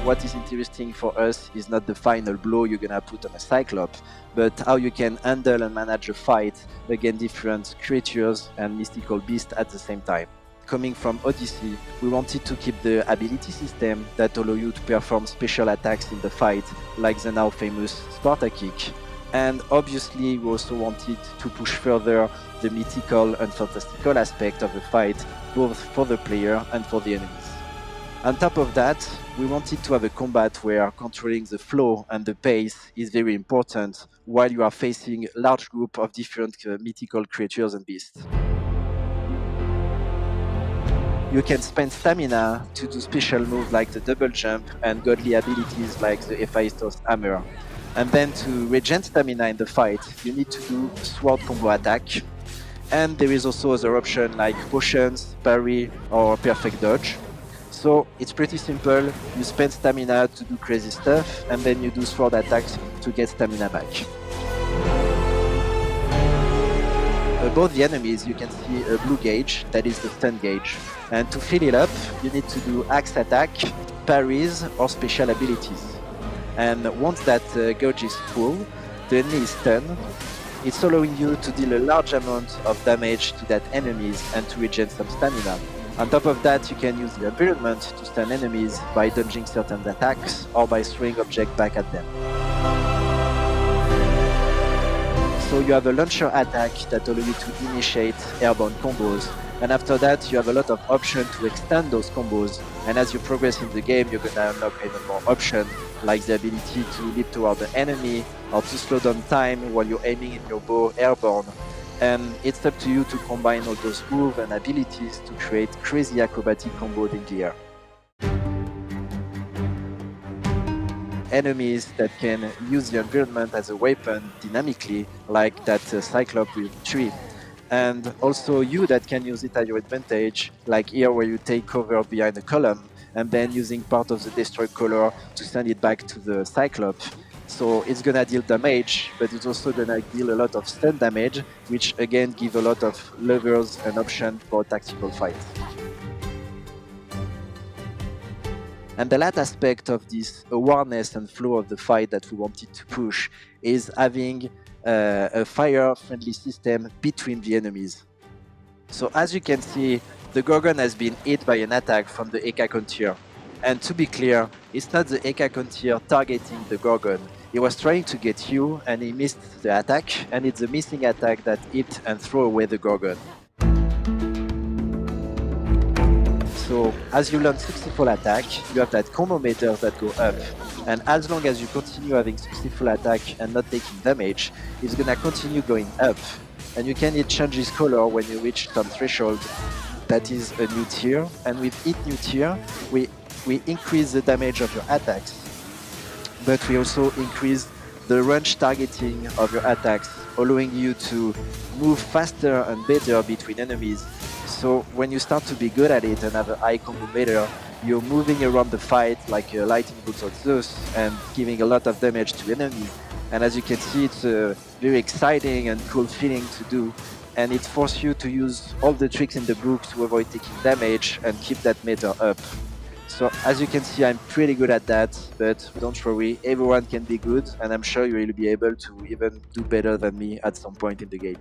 what is interesting for us is not the final blow you're gonna put on a Cyclops, but how you can handle and manage a fight against different creatures and mystical beasts at the same time. Coming from Odyssey, we wanted to keep the ability system that allow you to perform special attacks in the fight, like the now famous Sparta kick. And obviously we also wanted to push further the mythical and fantastical aspect of the fight, both for the player and for the enemies. On top of that, we wanted to have a combat where controlling the flow and the pace is very important while you are facing a large group of different mythical creatures and beasts. You can spend stamina to do special moves like the double jump and godly abilities like the Hephaestus hammer. And then to regen stamina in the fight, you need to do sword combo attack. And there is also other option like potions, parry or perfect dodge. So it's pretty simple, you spend stamina to do crazy stuff and then you do sword attacks to get stamina back. Above the enemies you can see a blue gauge, that is the stun gauge. And to fill it up, you need to do axe attack, parries or special abilities. And once that gauge is full, the enemy is stunned. It's allowing you to deal a large amount of damage to that enemies and to regen some stamina. On top of that, you can use the environment to stun enemies by dodging certain attacks or by throwing objects back at them. So you have a launcher attack that allows you to initiate airborne combos, and after that you have a lot of options to extend those combos, and as you progress in the game you're gonna unlock even more options, like the ability to leap toward the enemy or to slow down time while you're aiming in your bow airborne. And it's up to you to combine all those moves and abilities to create crazy acrobatic combos in the air. Enemies that can use the environment as a weapon dynamically, like that Cyclops with tree. And also you that can use it at your advantage, like here where you take cover behind a column and then using part of the destroyed color to send it back to the Cyclops. So it's gonna deal damage, but it's also gonna deal a lot of stun damage, which again give a lot of levers and options for tactical fights. And the last aspect of this awareness and flow of the fight that we wanted to push is having a fire-friendly system between the enemies. So as you can see, the Gorgon has been hit by an attack from the Hecacontyr. And to be clear, it's not the Hecacontyr targeting the Gorgon. He was trying to get you and he missed the attack, and it's the missing attack that hit and throw away the Gorgon. So as you learn successful attack, you have that combo meter that go up, and as long as you continue having successful attack and not taking damage, it's gonna continue going up, and you can change its color when you reach some threshold. That is a new tier, and with each new tier, we increase the damage of your attacks, but we also increase the range targeting of your attacks, allowing you to move faster and better between enemies. So when you start to be good at it and have a high combo meter, you're moving around the fight like a lightning bolt of Zeus and giving a lot of damage to enemies. And as you can see, it's a very exciting and cool feeling to do, and it forces you to use all the tricks in the book to avoid taking damage and keep that meter up. So as you can see, I'm pretty good at that, but don't worry, everyone can be good, and I'm sure you will be able to even do better than me at some point in the game.